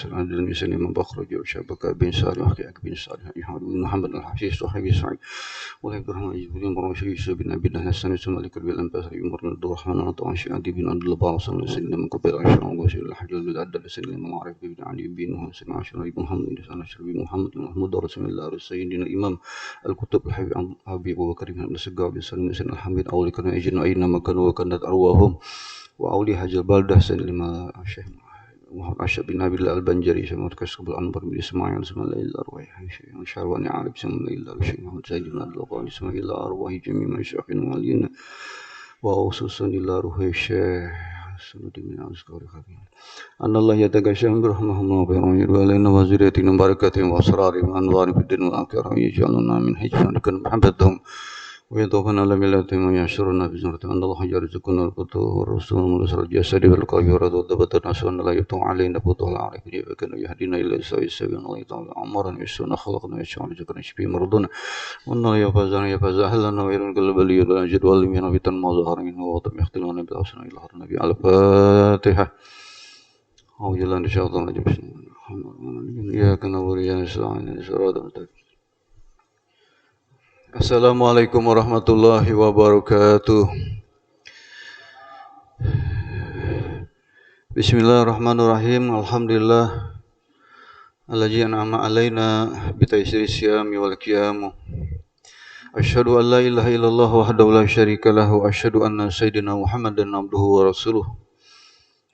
سعد بن سليم بخرج وشبك بن صالح وحكي بن صالح بن محمد الحفيظ صحابي سعيد ولا إبراهيم جبريل مرمش يوسف بن عبد الله الحسن مالك بن البصري عمر بن عبد الرحمن عطاء شعبي بن عبد الله صلى الله عليه وسلم قبل عشر وسيل الحجاج بن عبد سليم معرف بن علي بن حسن عشر بن محمد بن عشر بن محمد رسول الله سيدنا الإمام الكتب الحبيب أبي أبو بكر بن السقاء بن سلم الحميد أولي كانوا يجن أينما كانوا وكانت أرواحهم وأولي حج البلدة سلم الشيخ محمد أشرف بن نبيل البنجري سمعت كسب الأنبر بن إسماعيل سمع الله أرواح شارواني عارف سمع الله الشيخ محمد زيد بن عبد الله سمع الله أرواح جميع مشايخنا والينا وخصوصا الله روح الشيخ سنود من أذكار خبير أن الله يتغشى برحمه الله ويرحمه علينا وزريتنا بركاتهم وأسرارهم وأنوار في الدين والآخرة يجعلنا من حجنا محبتهم ويضافنا لملاتهم ويعشرنا بزمرة أن الله يرزقنا الفتوح والرسول ونصر الجسد والقلب ورد نسألنا لا يطوع علينا فتوح العارفين فكان يهدينا إلى سواء السبيل الله يطوع عمرنا يسونا خلقنا ويشعر ذكرنا شفي مرضنا وأن يفز أهلنا ويرن قلب لي والأجد والمين وفتن ما ظهر منه وطم يختلون بالأسنى إلى هر النبي على الفاتحة أو جلان شاطر نجم إياك نعبد وإياك نستعين صراط المستقيم. Assalamualaikum warahmatullahi wabarakatuh. Bismillahirrahmanirrahim. Alhamdulillah allazi an'ama alaina bitaysiri siyami wal qiyam. Asyhadu an la ilaha illallah wahdahu la syarika lahu wa asyhadu anna sayyidina Muhammadan abduhu wa rasuluh.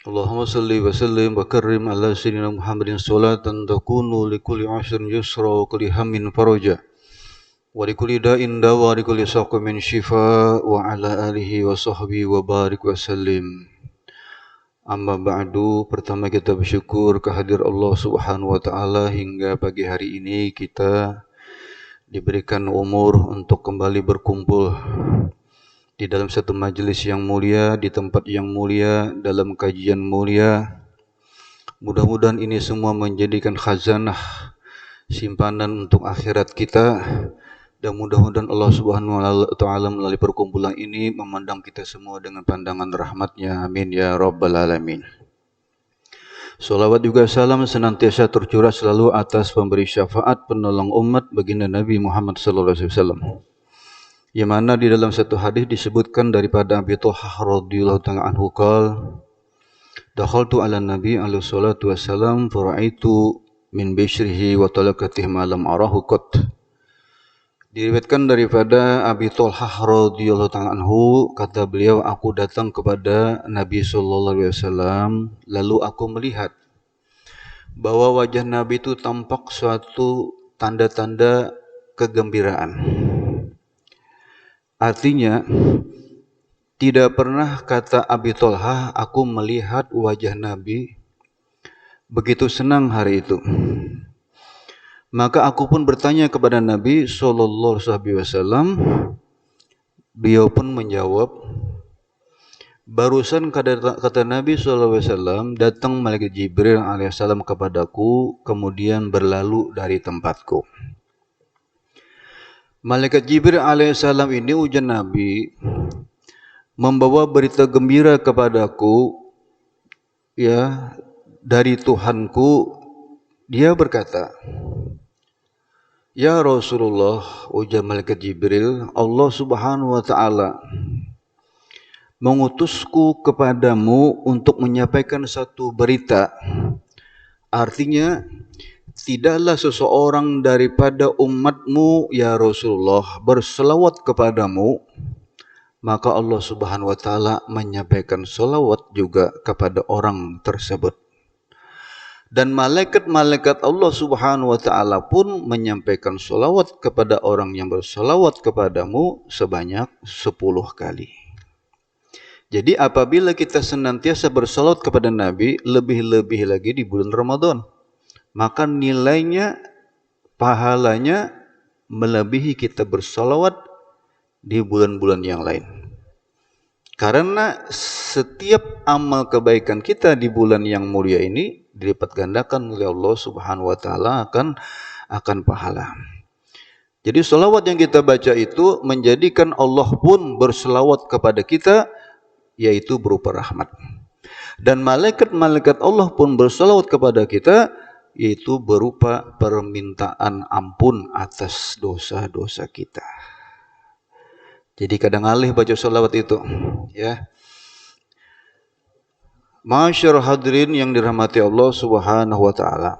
Allahumma salli wa sallim wa karrim ala sayyidina Muhammadin salatan takunu likulli asrin yusra wa kulli hammin faraja. Wa likulli da'in dawa wa likulli saqmin shifa wa ala alihi wa sahbihi wa barik wa sallim. Amma ba'du, pertama kita bersyukur kehadirat Allah Subhanahu wa taala hingga pagi hari ini kita diberikan umur untuk kembali berkumpul di dalam satu majelis yang mulia, di tempat yang mulia, dalam kajian mulia. Mudah-mudahan ini semua menjadikan khazanah simpanan untuk akhirat kita. Dan mudah-mudahan Allah Subhanahu wa taala melalui perkumpulan ini memandang kita semua dengan pandangan rahmat-Nya. Amin ya rabbal alamin. Salawat juga salam senantiasa tercurah selalu atas pemberi syafaat penolong umat baginda Nabi Muhammad sallallahu alaihi wasallam. Yang mana di dalam satu hadis disebutkan daripada Abi Thawhah radhiyallahu ta'ala anhu qala dakhaltu ala Nabi alaihi salatu wasallam faraitu min bishrihi wa talaqatihi ma lam arahu qat. Diriwayatkan daripada Abi Thawhah radhiyallahu ta'ala anhu, kata beliau, aku datang kepada Nabi sallallahu alaihi wasallam lalu aku melihat bahwa wajah Nabi itu tampak suatu tanda-tanda kegembiraan. Artinya tidak pernah, kata Abi Thawhah, aku melihat wajah Nabi begitu senang hari itu. Maka aku pun bertanya kepada Nabi sallallahu alaihi wasallam. Beliau pun menjawab, barusan kata Nabi sallallahu alaihi wasallam, datang malaikat Jibril alaihissalam kepadaku, kemudian berlalu dari tempatku. Malaikat Jibril alaihissalam ini, ujar Nabi, membawa berita gembira kepadaku ya dari Tuhanku. Dia berkata, ya Rasulullah, ujar malaikat Jibril, Allah Subhanahu wa taala mengutusku kepadamu untuk menyampaikan satu berita. Artinya, tidaklah seseorang daripada umatmu ya Rasulullah berselawat kepadamu, maka Allah Subhanahu wa taala menyampaikan selawat juga kepada orang tersebut. Dan malaikat-malaikat Allah Subhanahu wa taala pun menyampaikan selawat kepada orang yang berselawat kepadamu sebanyak 10 kali. Jadi apabila kita senantiasa berselawat kepada Nabi, lebih-lebih lagi di bulan Ramadan, maka nilainya, pahalanya melebihi kita berselawat di bulan-bulan yang lain. Karena setiap amal kebaikan kita di bulan yang mulia ini dilipat gandakan oleh Allah Subhanahu wa taala akan pahala. Jadi selawat yang kita baca itu menjadikan Allah pun berselawat kepada kita, yaitu berupa rahmat. Dan malaikat-malaikat Allah pun bersalawat kepada kita, yaitu berupa permintaan ampun atas dosa-dosa kita. Jadi kadang alih baca salawat itu, ya. Masyarul hadirin yang dirahmati Allah Subhanahu wa taala.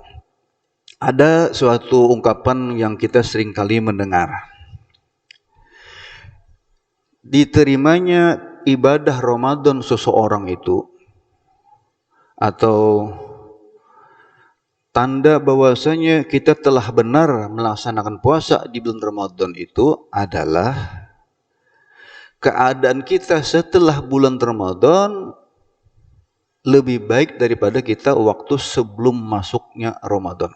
Ada suatu ungkapan yang kita sering kali mendengar. Diterimanya ibadah Ramadan seseorang itu, atau tanda bahwasanya kita telah benar melaksanakan puasa di bulan Ramadan itu adalah keadaan kita setelah bulan Ramadan lebih baik daripada kita waktu sebelum masuknya Ramadan.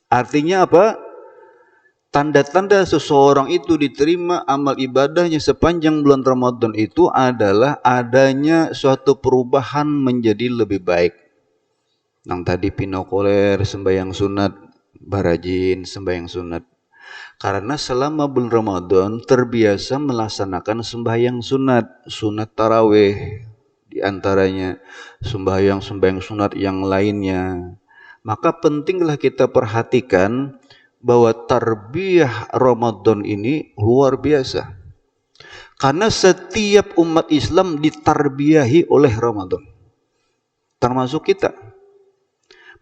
Artinya apa? Tanda-tanda seseorang itu diterima amal ibadahnya sepanjang bulan Ramadan itu adalah adanya suatu perubahan menjadi lebih baik. Yang tadi pinokoler, sembahyang sunat, barajin, sembahyang sunat. Karena selama bulan Ramadan terbiasa melaksanakan sembahyang sunat, sunat tarawih, di antaranya sembahyang sunat yang lainnya. Maka pentinglah kita perhatikan bahwa tarbiyah Ramadan ini luar biasa. Karena setiap umat Islam ditarbiyahi oleh Ramadan, termasuk kita.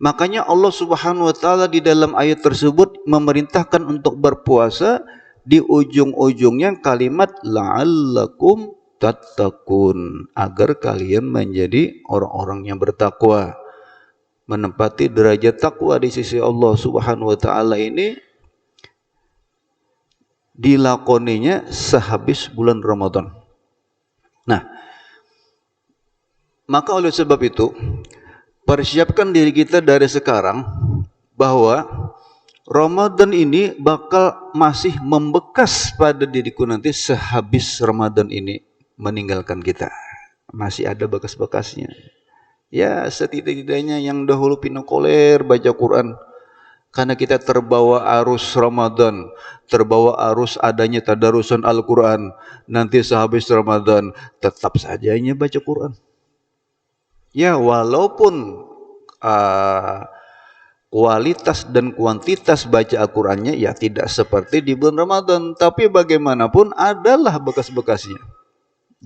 Makanya Allah Subhanahu wa taala di dalam ayat tersebut memerintahkan untuk berpuasa, di ujung-ujungnya kalimat la'allakum tattaqun, agar kalian menjadi orang-orang yang bertakwa, menempati derajat takwa di sisi Allah Subhanahu wa taala. Ini dilakoninya sehabis bulan Ramadan. Nah, maka oleh sebab itu persiapkan diri kita dari sekarang bahwa Ramadan ini bakal masih membekas pada diriku nanti sehabis Ramadan ini meninggalkan kita. Masih ada bekas-bekasnya. Ya, setidak-tidaknya yang dahulu pinokoler baca Quran, karena kita terbawa arus Ramadan, terbawa arus adanya tadarusan Al-Quran, nanti sehabis Ramadan tetap saja hanya baca Quran. Ya, walaupun kualitas dan kuantitas baca Al-Qurannya ya tidak seperti di bulan Ramadan, tapi bagaimanapun adalah bekas-bekasnya.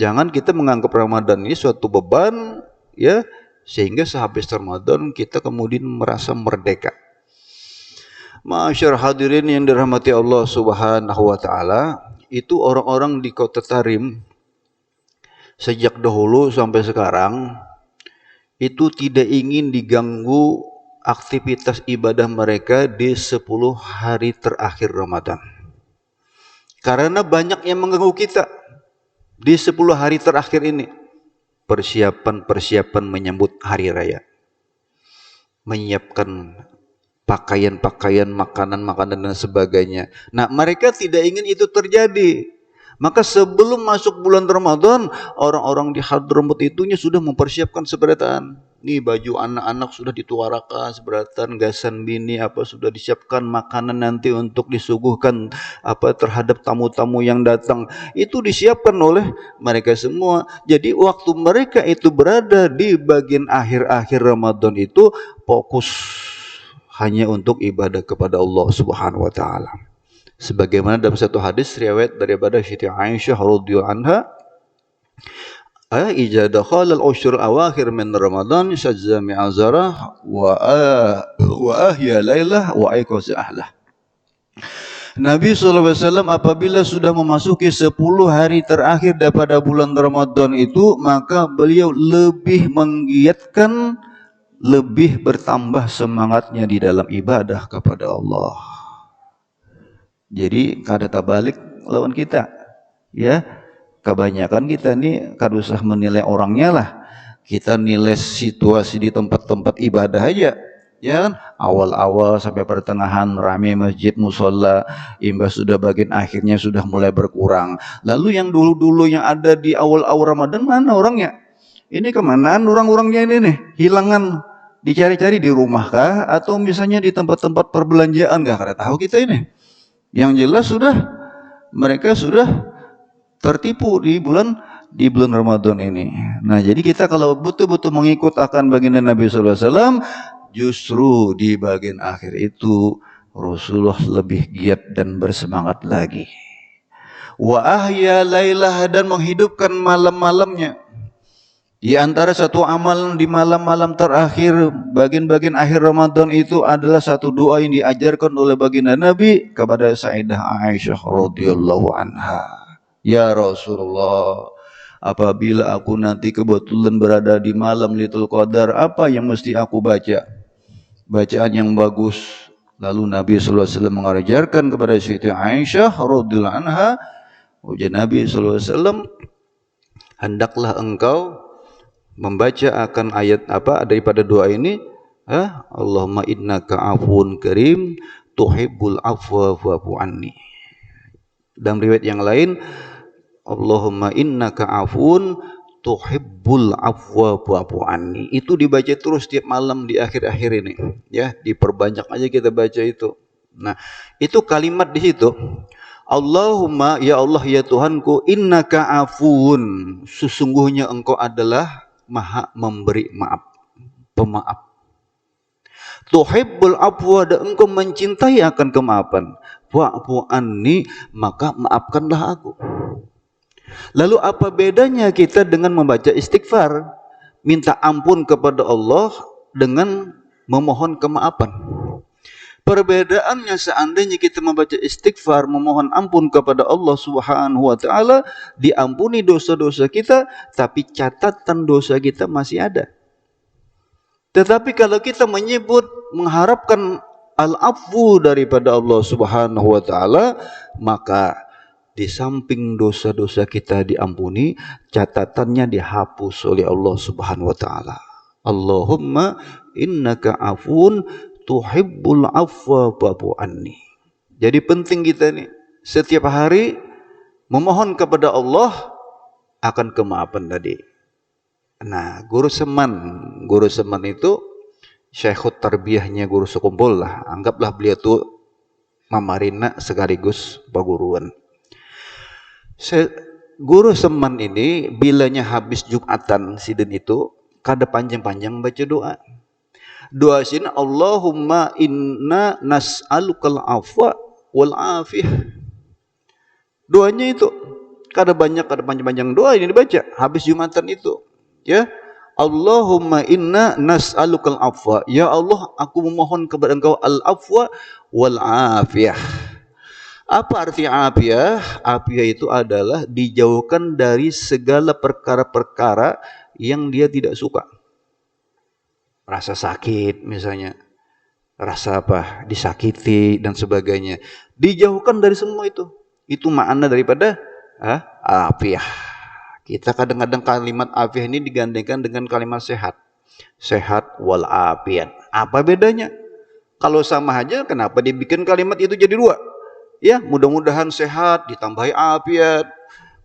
Jangan kita menganggap Ramadan ini suatu beban, ya, sehingga sehabis Ramadan kita kemudian merasa merdeka. Masyarul hadirin yang dirahmati Allah Subhanahu wa taala, itu orang-orang di kota Tarim sejak dahulu sampai sekarang itu tidak ingin diganggu aktivitas ibadah mereka di 10 hari terakhir Ramadan. Karena banyak yang mengganggu kita di 10 hari terakhir ini. Persiapan-persiapan menyambut hari raya, menyiapkan pakaian-pakaian, makanan-makanan dan sebagainya. Nah, mereka tidak ingin itu terjadi. Maka sebelum masuk bulan Ramadan, orang-orang di Hadramut itunya sudah mempersiapkan seberatan. Nih baju anak-anak sudah dituarakan seberatan, gasan bini apa sudah disiapkan, makanan nanti untuk disuguhkan apa terhadap tamu-tamu yang datang. Itu disiapkan oleh mereka semua. Jadi waktu mereka itu berada di bagian akhir-akhir Ramadan itu fokus hanya untuk ibadah kepada Allah Subhanahu wa taala. Sebagaimana dalam satu hadis riwayat daripada Siti Aisyah radhiyallahu anha, "Idza dakhala al-ushr al-awakhir min Ramadan shajja mi'azarah wa ahya lailah wa ayqaza ahlah." Nabi SAW apabila sudah memasuki 10 hari terakhir daripada bulan Ramadan itu, maka beliau lebih menggiatkan, lebih bertambah semangatnya di dalam ibadah kepada Allah. Jadi kada tabalik lawan kita, ya. Kebanyakan kita nih kada usah menilai orangnya lah, kita nilai situasi di tempat-tempat ibadah aja, ya kan? Awal-awal sampai pertengahan ramai masjid musola, imbas sudah bagian akhirnya sudah mulai berkurang. Lalu yang dulu-dulu yang ada di awal-awal Ramadan mana orangnya? Ini kemanaan orang-orangnya ini nih? Hilangan, dicari-cari di rumah kah? Atau misalnya di tempat-tempat perbelanjaan kah? Kada tahu kita ini. Yang jelas mereka sudah tertipu di bulan di bulan Ramadan ini. Nah, jadi kita kalau betul-betul mengikut akan baginda Nabi sallallahu alaihi wasallam, justru di bagian akhir itu Rasulullah lebih giat dan bersemangat lagi. Wa ahya lailah, dan menghidupkan malam-malamnya. Di antara satu amal di malam-malam terakhir bagian-bagian akhir Ramadan itu adalah satu doa yang diajarkan oleh baginda Nabi kepada Sayyidah Aisyah radhiyallahu anha. Ya Rasulullah, apabila aku nanti kebetulan berada di malam Lailatul Qadar, apa yang mesti aku baca? Bacaan yang bagus. Lalu Nabi sallallahu alaihi wasallam mengajarkan kepada Sayyidah Aisyah radhiyallahu anha, ujar Nabi sallallahu alaihi wasallam, hendaklah engkau membaca akan ayat apa daripada doa ini, Allahumma innaka afuwun karim tuhibbul afwa fa'fu anni. Dalam riwayat yang lain, Allahumma innaka afuwun tuhibbul afwa fa'fu anni. Itu dibaca terus setiap malam di akhir-akhir ini, ya, diperbanyak aja kita baca itu. Nah, itu kalimat di situ. Allahumma, ya Allah ya Tuhanku, innaka afuwun, sesungguhnya engkau adalah Maha memberi maaf, pemaaf. Tuhibbul afwa, dan engkau mencintai akan kemaafan. Fa'fu anni, maka maafkanlah aku. Lalu apa bedanya kita dengan membaca istighfar, minta ampun kepada Allah dengan memohon kemaafan? Perbedaannya, seandainya kita membaca istighfar, memohon ampun kepada Allah Subhanahu wa taala, diampuni dosa-dosa kita, tapi catatan dosa kita masih ada. Tetapi kalau kita menyebut mengharapkan al-afwu daripada Allah Subhanahu wa taala, maka di samping dosa-dosa kita diampuni, catatannya dihapus oleh Allah Subhanahu wa taala. Allahumma innaka afuwun tuhibbul afwa fa'fu anni. Jadi penting kita nih setiap hari memohon kepada Allah akan kemaafan tadi. Nah, guru seman itu syekhut tarbiyahnya guru sekumpul lah. Anggaplah beliau tuh mamarina sekaligus paguruan. Guru seman ini bilanya habis Jumatan sidin itu kada panjang-panjang baca doa. Doa sini, Allahumma inna nas'alukal afwa wal afiyah. Doanya itu kada banyak, kada panjang-panjang doa ini dibaca habis Jumatan itu, ya. Allahumma inna nas'alukal afwa, ya Allah aku memohon kepada engkau al afwa wal afiyah. Apa arti afiyah? Afiyah itu adalah dijauhkan dari segala perkara-perkara yang dia tidak suka. Rasa sakit misalnya, rasa apa, disakiti dan sebagainya, dijauhkan dari semua itu. Itu makna daripada afiyah. Kita kadang-kadang kalimat afiyah ini digandengkan dengan kalimat sehat. Sehat wal afiyat. Apa bedanya? Kalau sama aja, kenapa dibikin kalimat itu jadi dua? Ya, mudah-mudahan sehat ditambahi afiyat.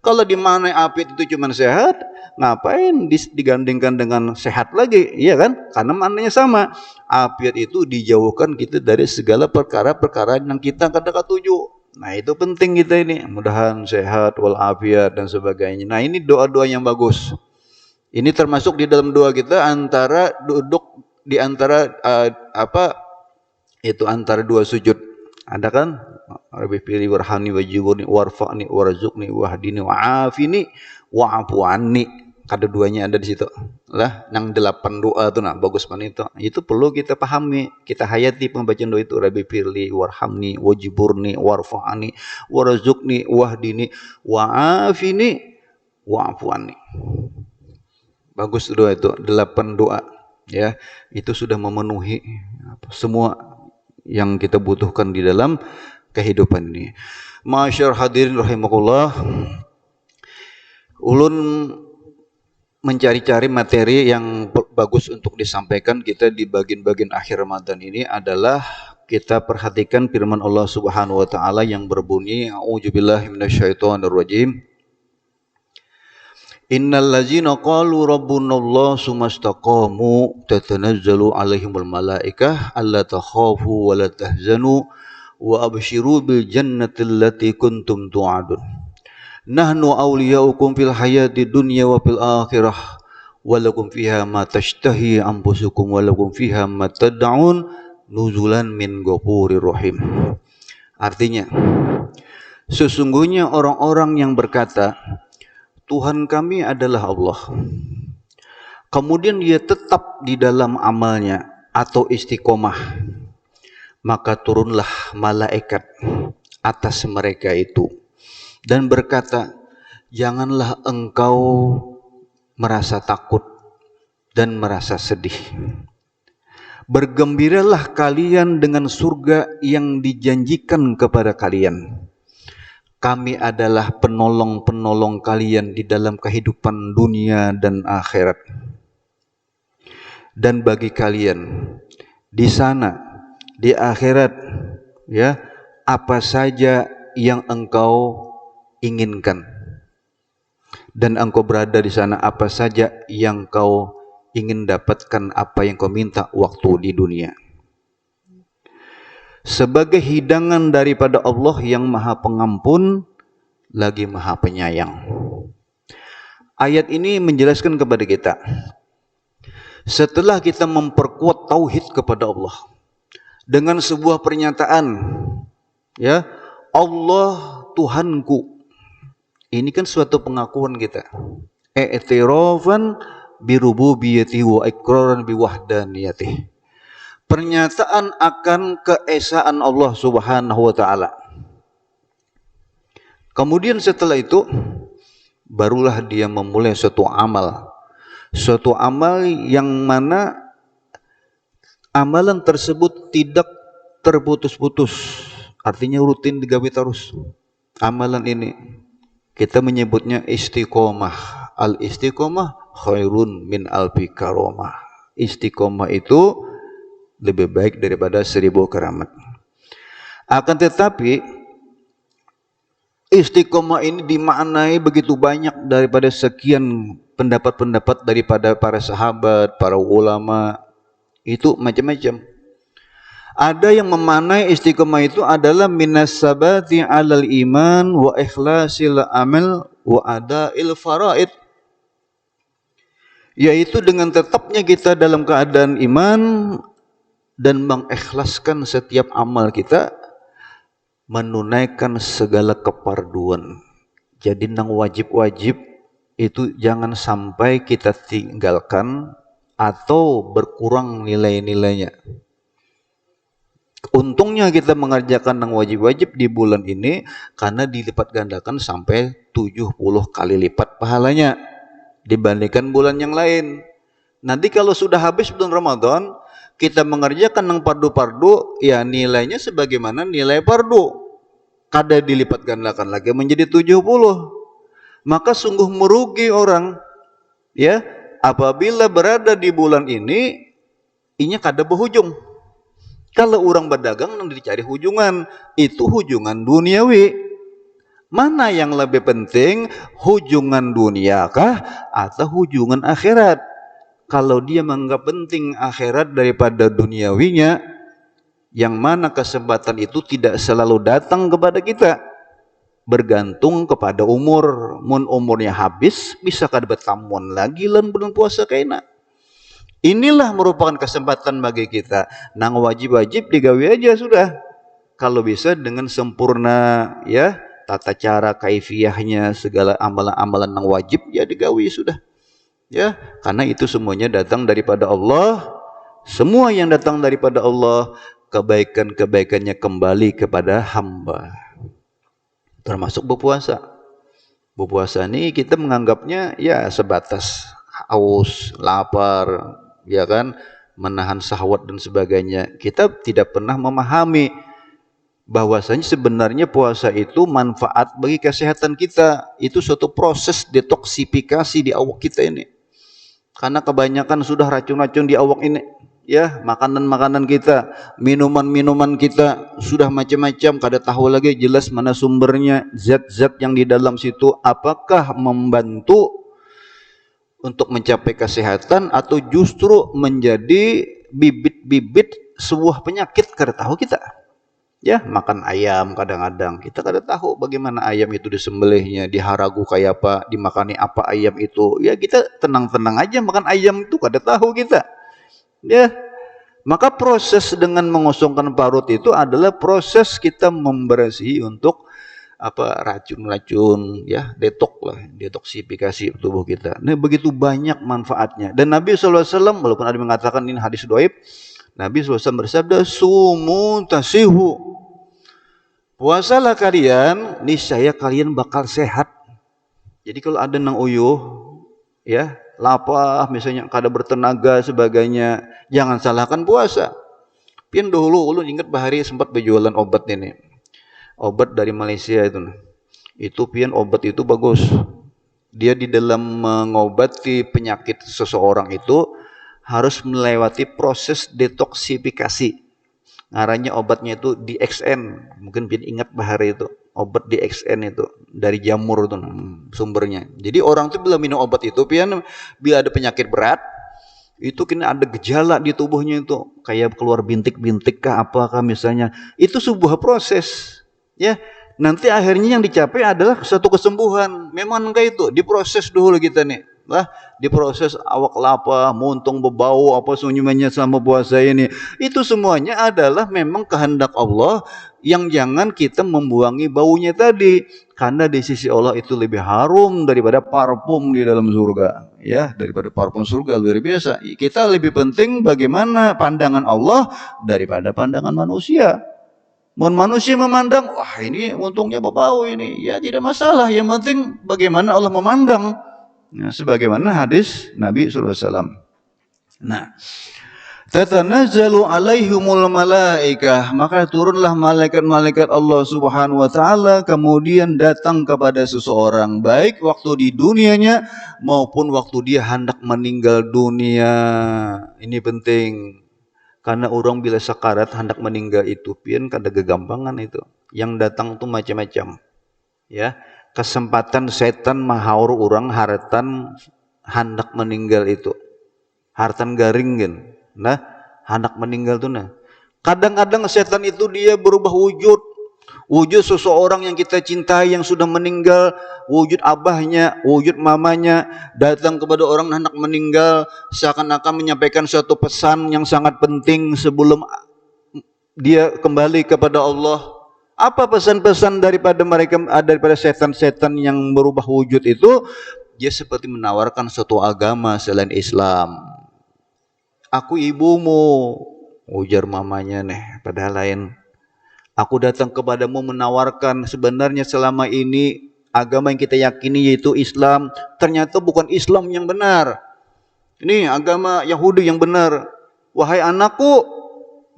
Kalau di mana afiyat itu cuma sehat, ngapain digandingkan dengan sehat lagi? Iya kan? Karena maknanya sama. Afiyat itu dijauhkan kita dari segala perkara-perkara yang kita kadang tuju. Nah, itu penting kita ini. Mudahan sehat wal afiyat dan sebagainya. Nah, ini doa-doa yang bagus. Ini termasuk di dalam doa kita antara duduk di antara antara dua sujud. Ada kan? Rabbi pilih warhamni wajibuni warfa'ni warzuqni wahdini wa'afini wa'afu anni. Kada duanya ada di situ. Lah, yang 8 doa itu nah bagus banget itu. Itu perlu kita pahami, kita hayati pembacaan doa itu. Rabbi pilih warhamni wajiburni warfa'ni warzuqni wahdini wa'afini wa'afu anni. Bagus doa itu, 8 doa, ya. Itu sudah memenuhi semua yang kita butuhkan di dalam kehidupan ini. Masyaallah hadirin rahimakumullah. Ulun mencari-cari materi yang bagus untuk disampaikan kita di bagian-bagian akhir Ramadan ini adalah kita perhatikan firman Allah Subhanahu wa taala yang berbunyi, a'udzubillahi minasyaitonirrajim. Innal ladzina qalu rabbunallahu tsumastaqamu tatanazzalu alaihimul malaikah alla takhafu wa la tahzanu wa abshiru bil jannati allati kuntum tu'adun. Nahnu awliyaukum fil hayati dunya wa fil akhirah walakum fiha ma tashtahi anfusukum walakum fiha ma tad'un nuzulan min ghafurir rahim. Artinya, sesungguhnya orang-orang yang berkata Tuhan kami adalah Allah, kemudian dia tetap di dalam amalnya atau istiqomah, maka turunlah malaikat atas mereka itu dan berkata, janganlah engkau merasa takut dan merasa sedih. Bergembiralah kalian dengan surga yang dijanjikan kepada kalian. Kami adalah penolong-penolong kalian di dalam kehidupan dunia dan akhirat. Dan bagi kalian di sana, di akhirat, ya, apa saja yang engkau inginkan. Dan engkau berada di sana apa saja yang kau ingin dapatkan, apa yang kau minta waktu di dunia. Sebagai hidangan daripada Allah yang Maha Pengampun lagi Maha Penyayang. Ayat ini menjelaskan kepada kita, setelah kita memperkuat tauhid kepada Allah dengan sebuah pernyataan, ya, Allah Tuhanku. Ini kan suatu pengakuan kita. I'tirafan bi rububiyyatihi wa iqraran bi wahdaniyatihi. Pernyataan akan keesaan Allah Subhanahu wa taala. Kemudian setelah itu barulah dia memulai suatu amal. Suatu amal yang mana amalan tersebut tidak terputus-putus. Artinya rutin digawe terus. Amalan ini kita menyebutnya istiqomah. Al-istiqomah khairun min alfi karamah. Istiqomah itu lebih baik daripada 1000 keramat. Akan tetapi istiqomah ini dimaknai begitu banyak daripada sekian pendapat-pendapat daripada para sahabat, para ulama, itu macam-macam. Ada yang memaknai istiqomah itu adalah minas sabati alal iman wa ikhlasil amal wa ada'il faraid, yaitu dengan tetapnya kita dalam keadaan iman dan mengikhlaskan setiap amal kita, menunaikan segala keparduan. Jadi nang wajib-wajib itu jangan sampai kita tinggalkan atau berkurang nilai-nilainya. Untungnya kita mengerjakan nang wajib-wajib di bulan ini karena dilipat gandakan sampai 70 kali lipat pahalanya dibandingkan bulan yang lain. Nanti kalau sudah habis bulan Ramadan, kita mengerjakan nang pardu-pardu, ya nilainya sebagaimana nilai pardu. Kada dilipat gandakan lagi menjadi 70. Maka sungguh merugi orang, ya, apabila berada di bulan ini, inya kada berhujung. Kalau orang berdagang nang dicari hujungan, itu hujungan duniawi. Mana yang lebih penting, hujungan duniakah atau hujungan akhirat? Kalau dia menganggap penting akhirat daripada duniawinya, yang mana kesempatan itu tidak selalu datang kepada kita, bergantung kepada umur. Mun umurnya habis, bisa kada bertamuan lagi lan bulan puasa kaina. Inilah merupakan kesempatan bagi kita. Nang wajib-wajib digawe aja sudah. Kalau bisa dengan sempurna, ya, tata cara kaifiyahnya, segala amalan-amalan nang wajib ya digawe sudah. Ya, karena itu semuanya datang daripada Allah. Semua yang datang daripada Allah, kebaikan-kebaikannya kembali kepada hamba. Termasuk berpuasa. Berpuasa ini kita menganggapnya ya sebatas haus, lapar, ya kan, menahan syahwat dan sebagainya. Kita tidak pernah memahami bahwasanya sebenarnya puasa itu manfaat bagi kesehatan kita. Itu suatu proses detoksifikasi di awak kita ini. Karena kebanyakan sudah racun-racun di awak ini, ya, makanan-makanan kita, minuman-minuman kita sudah macam-macam, kada tahu lagi jelas mana sumbernya, zat-zat yang di dalam situ apakah membantu untuk mencapai kesehatan atau justru menjadi bibit-bibit sebuah penyakit, kada tahu kita. Ya, makan ayam kadang-kadang. Kita kada tahu bagaimana ayam itu disembelihnya, diharagu kayak apa, dimakani apa ayam itu. Ya kita tenang-tenang aja makan ayam itu kada tahu kita. Ya, maka proses dengan mengosongkan parut itu adalah proses kita membersihi untuk apa racun-racun, ya detox lah, detoksifikasi tubuh kita. Nah begitu banyak manfaatnya. Dan Nabi SAW walaupun ada mengatakan ini hadis dhaif, Nabi SAW bersabda, sumu tasihu. Puasalah kalian, niscaya kalian bakal sehat. Jadi kalau ada nang uyuh, ya lapar misalnya, kada bertenaga sebagainya, jangan salahkan puasa. Pian dahulu ulun ingat bahari sempat berjualan obat ini, obat dari Malaysia itu. Itu pian obat itu bagus. Dia di dalam mengobati penyakit seseorang itu harus melewati proses detoksifikasi. Ngarannya obatnya itu DXN, mungkin pian ingat bahari itu. Obat DXN itu dari jamur itu sumbernya. Jadi orang itu bila minum obat itu pian bila ada penyakit berat itu kena ada gejala di tubuhnya itu kayak keluar bintik-bintik kah apakah misalnya, itu sebuah proses ya, nanti akhirnya yang dicapai adalah satu kesembuhan. Memang kayak itu diproses dulu kita nih lah, diproses awak lapar, muntung, berbau apa semuanya sama puasa ini, itu semuanya adalah memang kehendak Allah yang jangan kita membuangi baunya tadi, karena di sisi Allah itu lebih harum daripada parfum di dalam surga, ya, daripada parfum surga luar biasa. Kita lebih penting bagaimana pandangan Allah daripada pandangan manusia. Mohon manusia memandang, wah ini untungnya berbau ini, ya tidak masalah, yang penting bagaimana Allah memandang. Nah, sebagaimana hadis Nabi SAW. Nah, tatanazzalu alaihimul malaikah, maka turunlah malaikat-malaikat Allah Subhanahu wa taala kemudian datang kepada seseorang, baik waktu di dunianya maupun waktu dia hendak meninggal dunia. Ini penting. Karena orang bila sakarat hendak meninggal itu pian kada gegampangan itu. Yang datang tuh macam-macam. Ya, kesempatan setan mahaur orang hartan hendak meninggal itu. Hartan garing kan. Nah, hendak meninggal tuh nah. Kadang-kadang setan itu dia berubah wujud. Wujud seseorang yang kita cintai yang sudah meninggal, wujud abahnya, wujud mamanya, datang kepada orang hendak meninggal seakan-akan menyampaikan suatu pesan yang sangat penting sebelum dia kembali kepada Allah. Apa pesan-pesan daripada mereka, daripada setan-setan yang berubah wujud itu? Dia seperti menawarkan suatu agama selain Islam. Aku ibumu, ujar mamanya nih, padahal lain. Aku datang kepadamu menawarkan sebenarnya selama ini agama yang kita yakini yaitu Islam, ternyata bukan Islam yang benar. Ini agama Yahudi yang benar. Wahai anakku,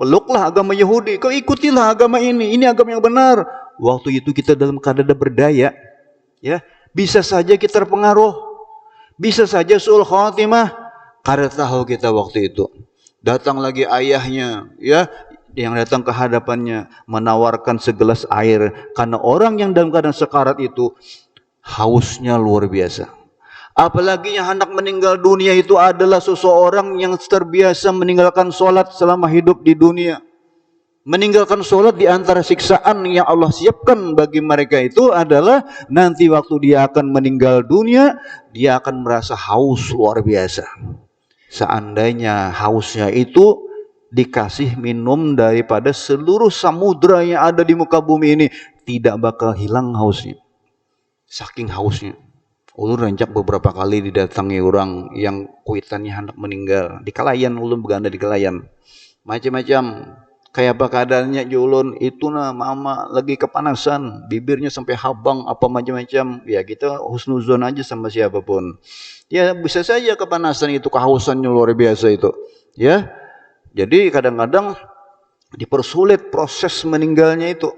peluklah agama Yahudi, kau ikutilah agama ini agama yang benar. Waktu itu kita dalam keadaan berdaya, ya, bisa saja kita terpengaruh, bisa saja suul khatimah, karena tahu kita waktu itu. Datang lagi ayahnya, ya, yang datang ke hadapannya menawarkan segelas air, karena orang yang dalam keadaan sekarat itu hausnya luar biasa. Apalagi yang hendak meninggal dunia itu adalah seseorang yang terbiasa meninggalkan sholat selama hidup di dunia. Meninggalkan sholat di antara siksaan yang Allah siapkan bagi mereka itu adalah nanti waktu dia akan meninggal dunia, dia akan merasa haus luar biasa. Seandainya hausnya itu dikasih minum daripada seluruh samudra yang ada di muka bumi ini, tidak bakal hilang hausnya. Saking hausnya. Ulun rancak beberapa kali didatangi orang yang kuitannya hendak meninggal. Di Kalayan, ulun berganda di Kalayan. Macam-macam. Kayak apa keadaannya ulun, itu nah mama lagi kepanasan, bibirnya sampai habang apa macam-macam. Ya kita husnuzon aja sama siapapun. Ya bisa saja kepanasan itu, kehausannya luar biasa itu. Ya. Jadi kadang-kadang dipersulit proses meninggalnya itu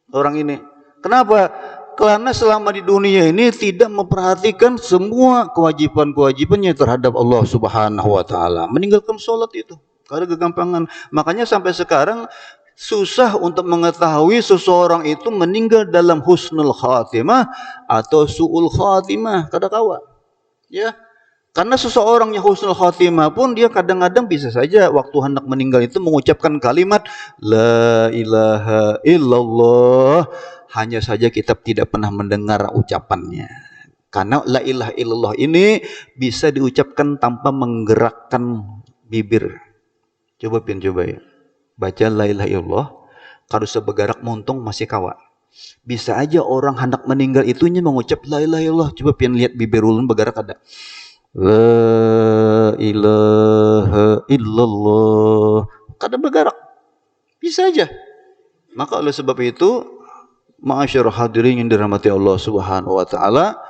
orang ini. Kenapa? Karena selama di dunia ini tidak memperhatikan semua kewajiban-kewajibannya terhadap Allah Subhanahu wa taala. Meninggalkan sholat itu karena kegampangan. Makanya sampai sekarang susah untuk mengetahui seseorang itu meninggal dalam husnul khatimah atau su'ul khatimah, kada kawa. Ya. Karena seseorang yang husnul khotimah pun dia kadang-kadang bisa saja waktu hendak meninggal itu mengucapkan kalimat la ilaha illallah, hanya saja kita tidak pernah mendengar ucapannya. Karena la ilaha illallah ini bisa diucapkan tanpa menggerakkan bibir. Coba ya. Baca la ilaha illallah, kalau sebegarak muntung masih kawa. Bisa aja orang hendak meninggal itunya mengucap la ilaha illallah, coba lihat bibir ulun bergerak ada. La ilaha illallah, kadang bergerak, bisa aja. Maka oleh sebab itu, ma'asyarul hadirin yang dirahmati Allah Subhanahu wa taala,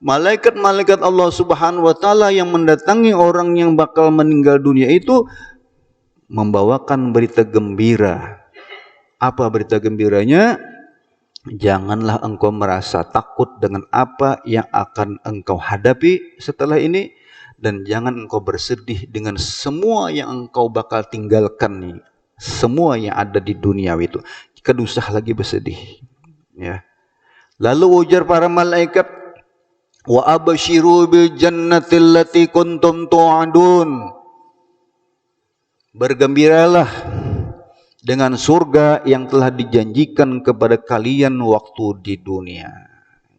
malaikat-malaikat Allah Subhanahu wa taala yang mendatangi orang yang bakal meninggal dunia itu membawakan berita gembira. Apa berita gembiranya? Janganlah engkau merasa takut dengan apa yang akan engkau hadapi setelah ini, dan jangan engkau bersedih dengan semua yang engkau bakal tinggalkan nih, semua yang ada di dunia itu. Tidak usah lagi bersedih, ya. Lalu ujar para malaikat, wa abshiru bil jannati allati kuntum tu'adun. Bergembiralah dengan surga yang telah dijanjikan kepada kalian waktu di dunia.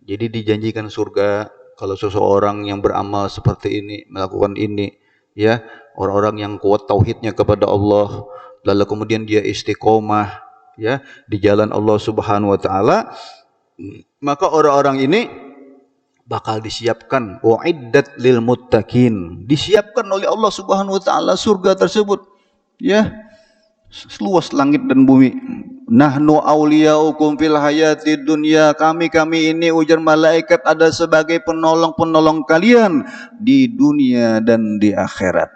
Jadi dijanjikan surga kalau seseorang yang beramal seperti ini, melakukan ini, ya, orang-orang yang kuat tauhidnya kepada Allah, lalu kemudian dia istiqomah, ya, di jalan Allah Subhanahu wa taala, maka orang-orang ini bakal disiapkan wa'iddat lil muttaqin, disiapkan oleh Allah Subhanahu wa taala surga tersebut, ya, seluas langit dan bumi. Nahnu awliyaukum fil hayati dunya, kami ini ujar malaikat ada sebagai penolong-penolong kalian di dunia dan di akhirat.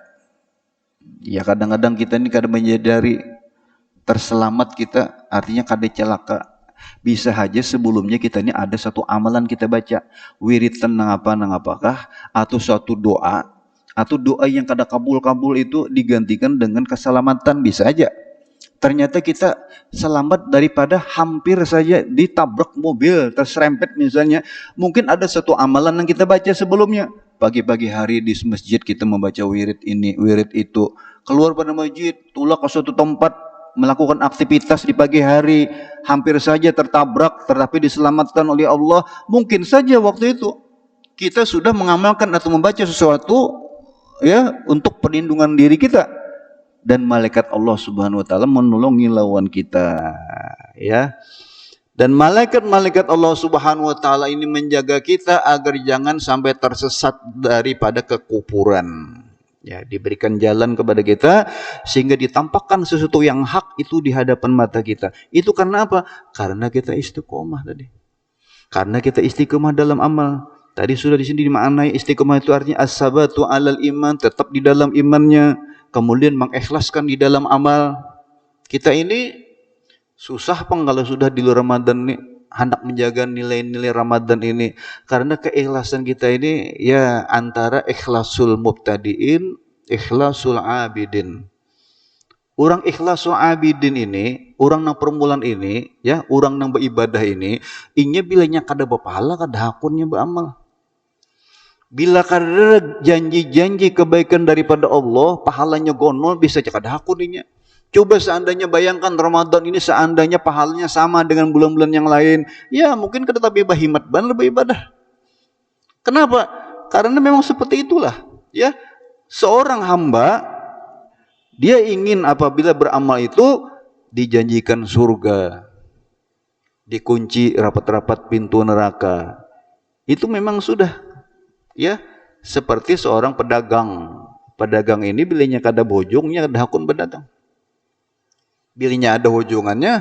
Ya, kadang-kadang kita ini kadang menyadari terselamat kita, artinya kada celaka. Bisa saja sebelumnya kita ini ada satu amalan kita baca, wiritan nang apakah, atau suatu doa, atau doa yang kada kabul itu digantikan dengan keselamatan. Bisa aja ternyata kita selamat daripada hampir saja ditabrak mobil, terserempet misalnya. Mungkin ada satu amalan yang kita baca sebelumnya. Pagi-pagi hari di masjid kita membaca wirid ini, wirid itu. Keluar pada masjid, tulak ke suatu tempat, melakukan aktivitas di pagi hari, hampir saja tertabrak, tetapi diselamatkan oleh Allah. Mungkin saja waktu itu kita sudah mengamalkan atau membaca sesuatu, ya, untuk perlindungan diri kita. Dan malaikat Allah Subhanahu wa taala menolongi lawan kita, ya. Dan malaikat-malaikat Allah Subhanahu wa taala ini menjaga kita agar jangan sampai tersesat daripada kekufuran. Ya, diberikan jalan kepada kita sehingga ditampakkan sesuatu yang hak itu di hadapan mata kita. Itu karena apa? Karena kita istiqomah tadi. Karena kita istiqomah dalam amal. Tadi sudah di sini dimaknai istiqomah itu artinya as-sabatu 'alal iman, tetap di dalam imannya. Kemudian mengikhlaskan di dalam amal. Kita ini susah pang kalau sudah di luar Ramadan nih, hendak menjaga nilai-nilai Ramadan ini. Karena keikhlasan kita ini ya antara ikhlasul mubtadiin, ikhlasul abidin. Orang ikhlasul abidin ini, orang nang permulaan ini, ya, orang nang beribadah ini, inya bilanya kada berpahala, kada hakunnya beramal. Bila kada janji-janji kebaikan daripada Allah, pahalanya gonol, bisa kada hakuninya. Coba seandainya bayangkan Ramadan ini seandainya pahalanya sama dengan bulan-bulan yang lain, ya mungkin kada tapi bahimat ban lebih ibadah. Kenapa? Karena memang seperti itulah, ya. Seorang hamba dia ingin apabila beramal itu dijanjikan surga, dikunci rapat-rapat pintu neraka. Itu memang sudah, ya, seperti seorang pedagang. Pedagang ini bilinya kada bojongnya kada hakun berdagang. Bilinya ada hujungannya,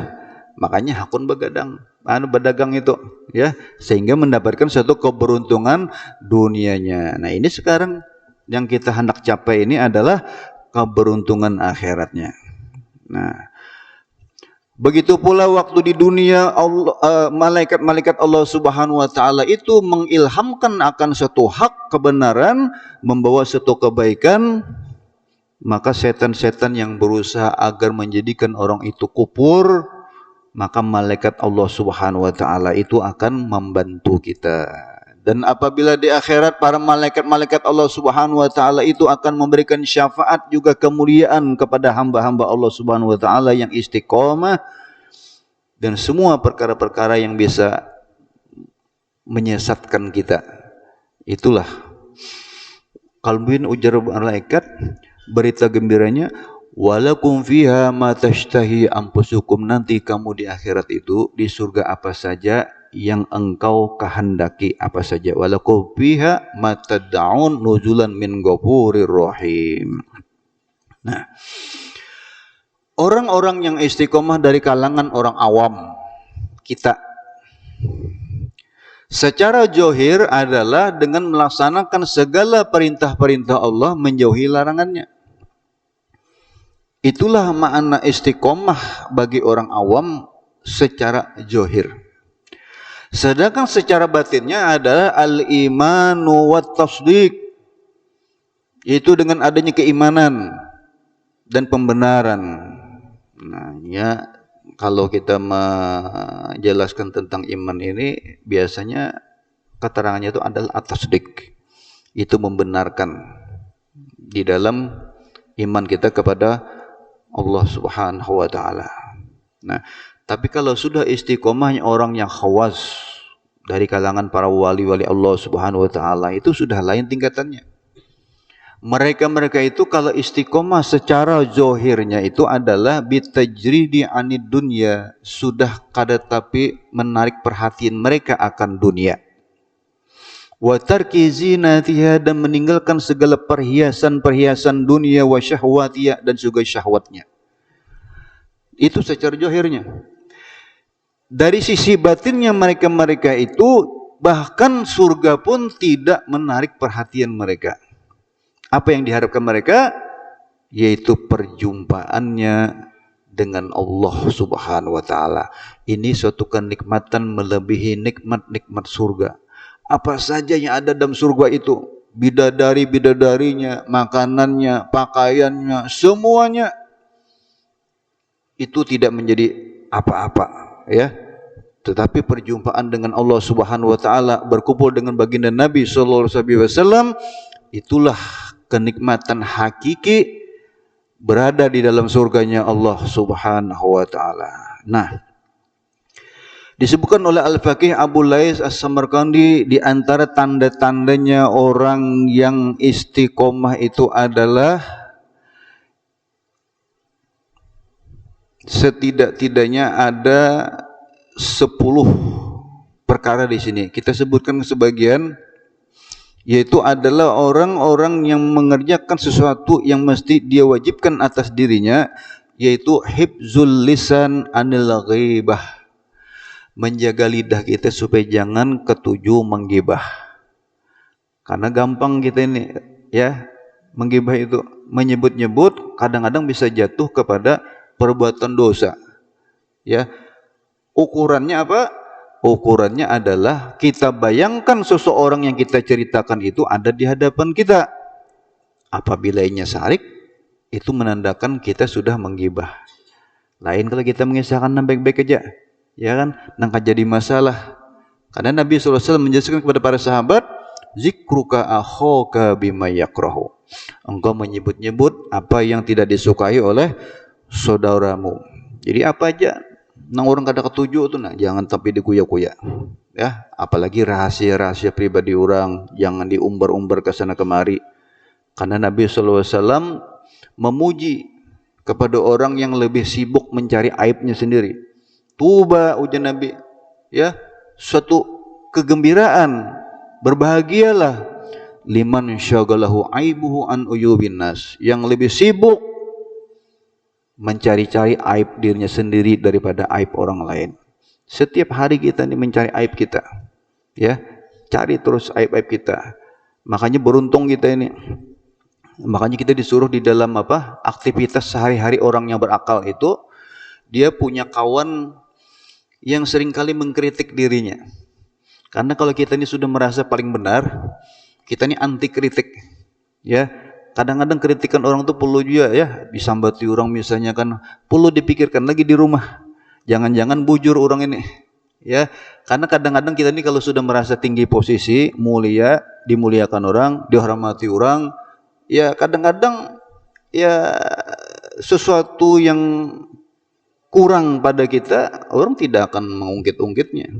makanya hakun begadang. Berdagang itu, ya, sehingga mendapatkan suatu keberuntungan dunianya. Nah, ini sekarang yang kita hendak capai ini adalah keberuntungan akhiratnya. Nah, begitu pula waktu di dunia malaikat-malaikat Allah Subhanahu wa taala itu mengilhamkan akan suatu hak kebenaran, membawa suatu kebaikan, maka setan-setan yang berusaha agar menjadikan orang itu kufur, maka malaikat Allah Subhanahu wa taala itu akan membantu kita Dan apabila di akhirat para malaikat-malaikat Allah Subhanahu wa taala itu akan memberikan syafaat juga kemuliaan kepada hamba-hamba Allah Subhanahu wa taala yang istiqomah dan semua perkara-perkara yang bisa menyesatkan kita. Itulah qalbin ujar malaikat, berita gembiranya, walakum fiha ma tashtahi anfusukum, nanti kamu di akhirat itu di surga apa saja yang engkau kehendaki, apa saja. Walakum fiha ma tad'un nuzulan min ghafurir rahim. Nah, orang-orang yang istiqomah dari kalangan orang awam kita secara johir adalah dengan melaksanakan segala perintah-perintah Allah, menjauhi larangannya. Itulah makna istiqomah bagi orang awam secara johir. Sedangkan secara batinnya adalah al-imanu wat tasdiq. Itu dengan adanya keimanan dan pembenaran. Nah, ya kalau kita menjelaskan tentang iman ini, biasanya keterangannya itu adalah at-tasdiq. Itu membenarkan di dalam iman kita kepada Allah Subhanahu wa taala. Nah, tapi kalau sudah istiqomahnya orang yang khawas dari kalangan para wali-wali Allah Subhanahu wa taala, itu sudah lain tingkatannya. Mereka itu kalau istiqomah secara zohirnya itu adalah bitajridi anid dunya, sudah kada tapi menarik perhatian mereka akan dunia. Wa tarki zinatiha, dan meninggalkan segala perhiasan-perhiasan dunia, wa syahwatiha, dan juga syahwatnya. Itu secara zohirnya. Dari sisi batinnya mereka itu bahkan surga pun tidak menarik perhatian mereka. Apa yang diharapkan mereka? Yaitu perjumpaannya dengan Allah Subhanahu wa taala. Ini suatu kenikmatan melebihi nikmat-nikmat surga. Apa saja yang ada dalam surga itu, bidadari-bidadarinya, makanannya, pakaiannya, semuanya itu tidak menjadi apa-apa, ya. Tetapi perjumpaan dengan Allah Subhanahu wa taala, berkumpul dengan baginda Nabi sallallahu alaihi wasallam, itulah kenikmatan hakiki berada di dalam surganya Allah Subhanahu wa taala. Nah, disebutkan oleh Al-Faqih Abu Lais As-Samarqandi, di antara tanda-tandanya orang yang istiqomah itu adalah setidak-tidaknya ada 10 perkara di sini. Kita sebutkan sebagian, yaitu adalah orang-orang yang mengerjakan sesuatu yang mesti dia wajibkan atas dirinya, yaitu hifzul lisan anil ghibah, menjaga lidah kita supaya jangan ketujuh menggibah. Karena gampang kita ini, ya, menggibah itu, menyebut-nyebut, kadang-kadang bisa jatuh kepada perbuatan dosa. Ya, ukurannya apa? Ukurannya adalah kita bayangkan seseorang yang kita ceritakan itu ada di hadapan kita. Apabila ianya syarik, itu menandakan kita sudah menggibah. Lain kalau kita mengisahkan baik-baik aja, ya kan, nangka jadi masalah. Karena Nabi SAW menjelaskan kepada para sahabat, zikruka akhaka bima yakrahu. Engkau menyebut-nyebut apa yang tidak disukai oleh saudaramu. Jadi apa aja nang orang kada ketujuh tuh, nah jangan tapi dikuya-kuya, ya. Apalagi rahasia-rahasia pribadi orang jangan diumbar-umbar ke sana kemari. Karena Nabi SAW memuji kepada orang yang lebih sibuk mencari aibnya sendiri. Tuba, ujian Nabi, ya, suatu kegembiraan, berbahagialah liman syagalahu aibuhu an uyubin nas, yang lebih sibuk mencari-cari aib dirinya sendiri daripada aib orang lain. Setiap hari kita ini mencari aib kita, ya, cari terus aib-aib kita. Makanya beruntung kita ini. Makanya kita disuruh di dalam apa? Aktivitas sehari-hari orang yang berakal itu, dia punya kawan yang seringkali mengkritik dirinya. Karena kalau kita ini sudah merasa paling benar, kita ini anti kritik, ya. Kadang-kadang kritikan orang itu perlu juga, ya, disambati orang misalnya kan, perlu dipikirkan lagi di rumah. Jangan-jangan bujur orang ini, ya. Karena kadang-kadang kita ini kalau sudah merasa tinggi posisi, mulia, dimuliakan orang, dihormati orang, ya kadang-kadang ya sesuatu yang kurang pada kita, orang tidak akan mengungkit-ungkitnya.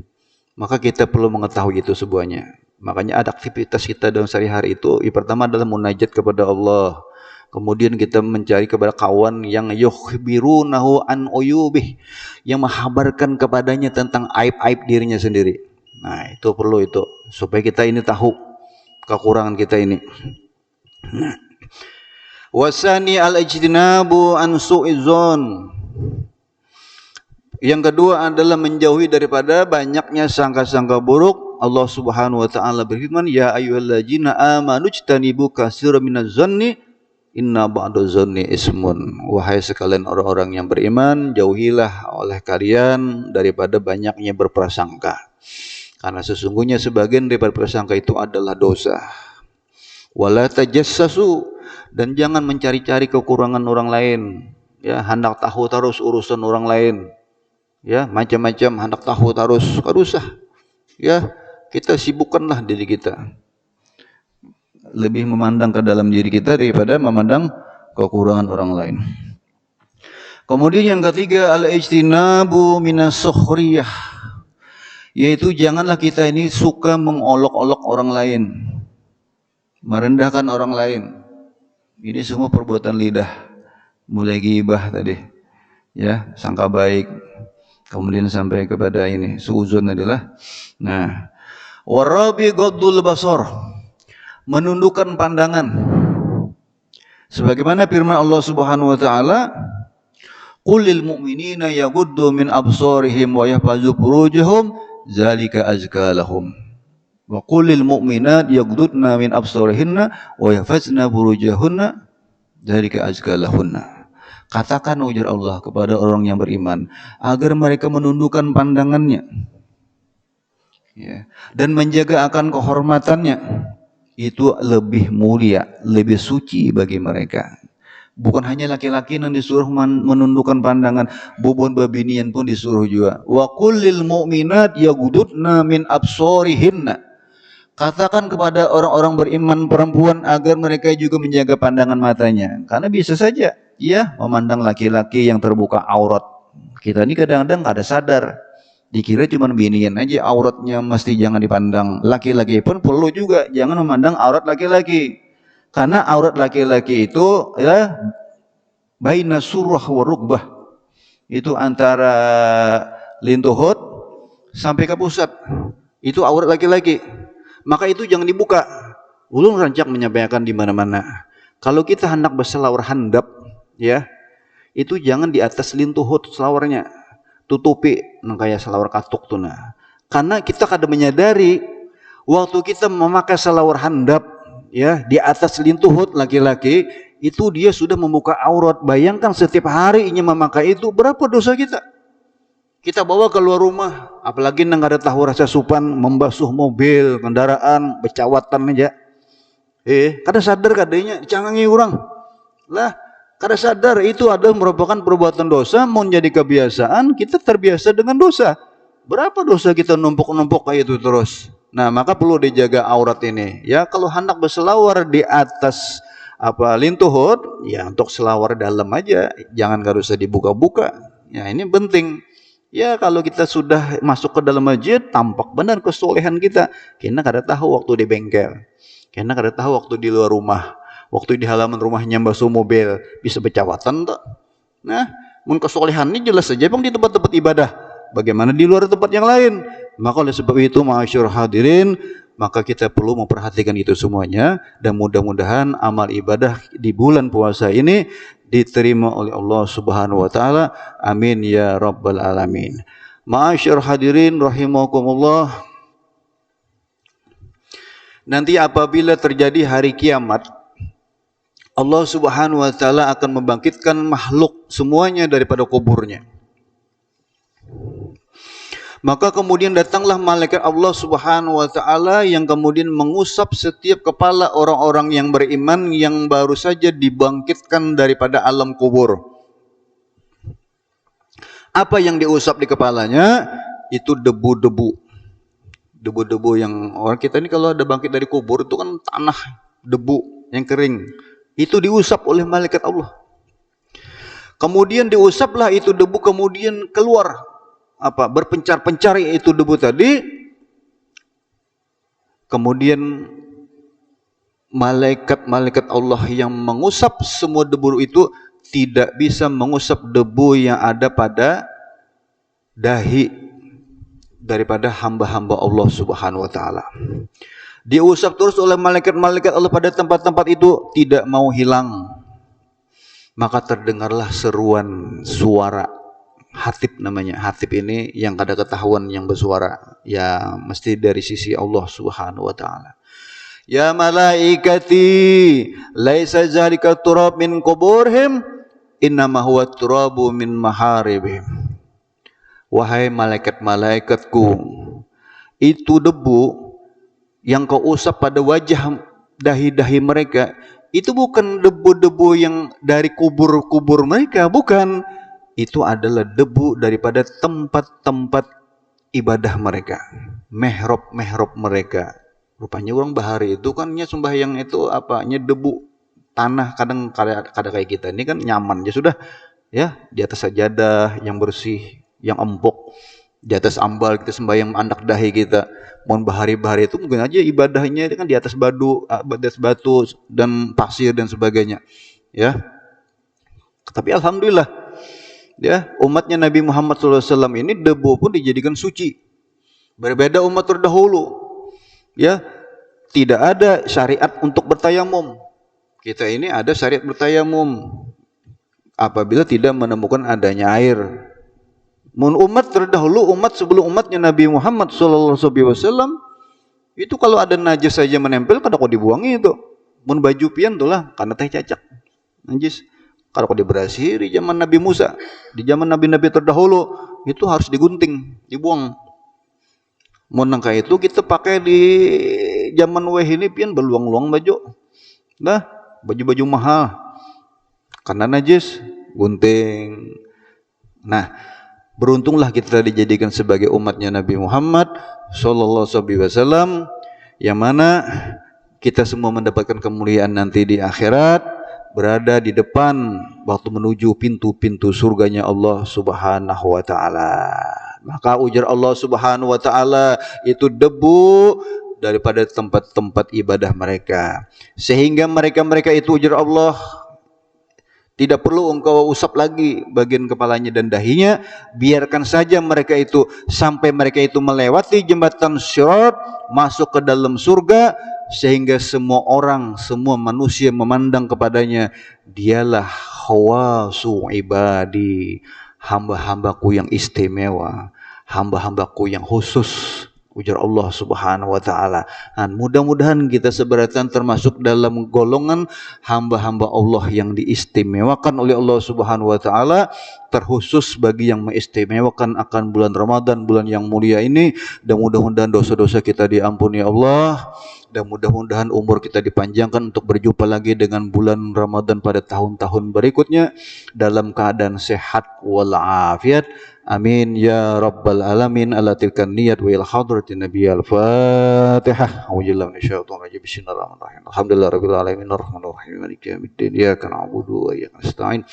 Maka kita perlu mengetahui itu semuanya. Makanya ada aktivitas kita dalam sehari-hari itu, yang pertama adalah munajat kepada Allah. Kemudian kita mencari kepada kawan yang yukhbirunahu an uyubih, yang menghabarkan kepadanya tentang aib-aib dirinya sendiri. Nah, itu perlu itu supaya kita ini tahu kekurangan kita ini. Nah, wasani al-ijtinabu an su'izon. Yang kedua adalah menjauhi daripada banyaknya sangka-sangka buruk. Allah Subhanahu wa taala berfirman, ya ayyuhallazina amanu ijtanibu katsiran minadh-dhanni inna ba'dadh-dhanni ismun. Wahai sekalian orang-orang yang beriman, jauhilah oleh kalian daripada banyaknya berprasangka. Karena sesungguhnya sebagian daripada prasangka itu adalah dosa. Wala tajassasu, dan jangan mencari-cari kekurangan orang lain. Ya, hendak tahu terus urusan orang lain. Ya, macam-macam hendak tahu terus, enggak usah. Ya, kita sibukkanlah diri kita. Lebih memandang ke dalam diri kita daripada memandang kekurangan orang lain. Kemudian yang ketiga, al-ijtinabu minas sukhriyah, yaitu janganlah kita ini suka mengolok-olok orang lain, merendahkan orang lain. Ini semua perbuatan lidah, mulai ghibah tadi, ya, sangka baik, kemudian sampai kepada ini suuzon adalah. Nah, warabi ghaddul basar, menundukkan pandangan. Sebagaimana firman Allah Subhanahu wa taala, qulil mu'minina yaghuddu min absarihim wa yahfazu furujahum zalika azka lahum. Wa qulil mu'minat yaghuddna min absarihinna wa yahfazna furujahunna zalika azka lahunna. Katakan ujar Allah kepada orang yang beriman agar mereka menundukkan pandangannya, ya, dan menjaga akan kehormatannya. Itu lebih mulia, lebih suci bagi mereka. Bukan hanya laki-laki yang disuruh menundukkan pandangan, bobon babinian pun disuruh juga. Wa kullil mu'minat yaghuddna min absarihinna. Katakan kepada orang-orang beriman perempuan agar mereka juga menjaga pandangan matanya. Karena bisa saja, ya, memandang laki-laki yang terbuka aurat. Kita ini kadang-kadang nggak ada sadar. Dikira cuma binian aja auratnya mesti jangan dipandang. Laki-laki pun perlu juga jangan memandang aurat laki-laki. Karena aurat laki-laki itu ya baina surah wa rukbah. Itu antara lintuhut sampai ke pusat. Itu aurat laki-laki. Maka itu jangan dibuka. Ulun rancak menyampaikan di mana-mana. Kalau kita hendak berselawar handap, ya, itu jangan di atas lintuhut selawarnya. Tutupi kayak selawar katuk tuh nah. Karena kita kadang menyadari waktu kita memakai selawar handap, ya, di atas lintuhut laki-laki, itu dia sudah membuka aurat. Bayangkan setiap harinya memakai itu, berapa dosa kita? Kita bawa keluar rumah, apalagi nang ada tahu rasa supan, membasuh mobil, kendaraan, becawatan aja. Kada sadar kadanya dicangangi orang. Lah, kada sadar itu adalah merupakan perbuatan dosa, mau jadi kebiasaan, kita terbiasa dengan dosa. Berapa dosa kita numpuk-numpuk kayak itu terus. Nah, maka perlu dijaga aurat ini. Ya, kalau hendak berselawar di atas lintuhut, ya untuk selawar dalam aja, jangan gak usah dibuka-buka. Ya, ini penting. Ya, kalau kita sudah masuk ke dalam masjid, tampak benar kesolehan kita. Kita kada tahu waktu di bengkel, kita kada tahu waktu di luar rumah, waktu di halaman rumahnya basuh mobil, bisa becawatan tak? Nah, mun kesolehan ini jelas saja bang di tempat-tempat ibadah. Bagaimana di luar tempat yang lain? Maka oleh sebab itu, ma'asyur hadirin, maka kita perlu memperhatikan itu semuanya. Dan mudah-mudahan amal ibadah di bulan puasa ini diterima oleh Allah Subhanahu wa taala. Amin ya rabbal alamin. Ma'asyur hadirin rahimakumullah. Nanti apabila terjadi hari kiamat, Allah Subhanahu wa taala akan membangkitkan makhluk semuanya daripada kuburnya. Maka kemudian datanglah malaikat Allah Subhanahu wa taala yang kemudian mengusap setiap kepala orang-orang yang beriman yang baru saja dibangkitkan daripada alam kubur. Apa yang diusap di kepalanya? Itu debu-debu. Debu-debu yang orang kita ini kalau ada bangkit dari kubur itu kan tanah, debu yang kering. Itu diusap oleh malaikat Allah. Kemudian diusaplah itu debu, kemudian keluar berpencar-pencar itu debu tadi. Kemudian malaikat-malaikat Allah yang mengusap semua debu itu tidak bisa mengusap debu yang ada pada dahi daripada hamba-hamba Allah Subhanahu wa taala. Diusap terus oleh malaikat-malaikat Allah pada tempat-tempat itu, tidak mau hilang. Maka terdengarlah seruan suara hatib namanya. Hatib ini yang kada ketahuan yang bersuara, ya mesti dari sisi Allah Subhanahu wa taala. Ya malaikati laisa zalika turab min quburhim innama huwa turabu min maharibihim. Wahai malaikat-malaikatku, itu debu yang kau usap pada wajah dahi-dahi mereka, itu bukan debu-debu yang dari kubur-kubur mereka, bukan. Itu adalah debu daripada tempat-tempat ibadah mereka, mihrab-mihrab mereka. Rupanya orang bahari itu kan sembahyang itu debu tanah, kadang kayak kita ini kan nyaman ya sudah ya, di atas sajadah yang bersih, yang empuk, di atas ambal kita sembahyang anak dahi kita. Mohon bahari-bahari itu mungkin aja ibadahnya kan di atas batu dan pasir dan sebagainya ya. Tapi alhamdulillah ya, umatnya Nabi Muhammad SAW ini debu pun dijadikan suci. Berbeda umat terdahulu ya, tidak ada syariat untuk bertayamum. Kita ini ada syariat bertayamum apabila tidak menemukan adanya air. Umat terdahulu, umat sebelum umatnya Nabi Muhammad SAW, itu kalau ada najis saja menempel, kada kau dibuangi itu. Mun baju pian itulah karena teh cacak najis. Kalau kau diberasi di zaman Nabi Musa, di zaman nabi-nabi terdahulu itu harus digunting, dibuang. Mun nangka itu kita pakai di zaman weh ini pian beluang-luang baju. Nah, baju-baju mahal karena najis, gunting. Nah, beruntunglah kita dijadikan sebagai umatnya Nabi Muhammad sallallahu alaihi wasallam, yang mana kita semua mendapatkan kemuliaan nanti di akhirat, berada di depan waktu menuju pintu-pintu surganya Allah Subhanahu wa taala. Maka ujar Allah Subhanahu wa taala itu debu daripada tempat-tempat ibadah mereka, sehingga mereka itu ujar Allah tidak perlu engkau usap lagi bagian kepalanya dan dahinya, biarkan saja mereka itu sampai mereka itu melewati jembatan Sirat, masuk ke dalam surga, sehingga semua orang, semua manusia memandang kepadanya, dialah khawasu ibadi, hamba-hambaku yang istimewa, hamba-hambaku yang khusus, ujar Allah Subhanahu wa taala. Mudah-mudahan kita seberatan termasuk dalam golongan hamba-hamba Allah yang diistimewakan oleh Allah Subhanahu wa taala, terkhusus bagi yang mengistimewakan akan bulan Ramadan, bulan yang mulia ini. Dan mudah-mudahan dosa-dosa kita diampuni Allah, dan mudah-mudahan umur kita dipanjangkan untuk berjumpa lagi dengan bulan Ramadan pada tahun-tahun berikutnya dalam keadaan sehat walafiat. Amin ya rabbal alamin. Ala tilkan niyat wa ila hadratin nabiy al-fatihah. Auzubillahi minasyaitonir rajim. Bismillahirrahmanirrahim. Alhamdulillahirabbil alamin arrahmanirrahim maliki yaumiddin. Iyyaka na'budu wa iyyaka nasta'in.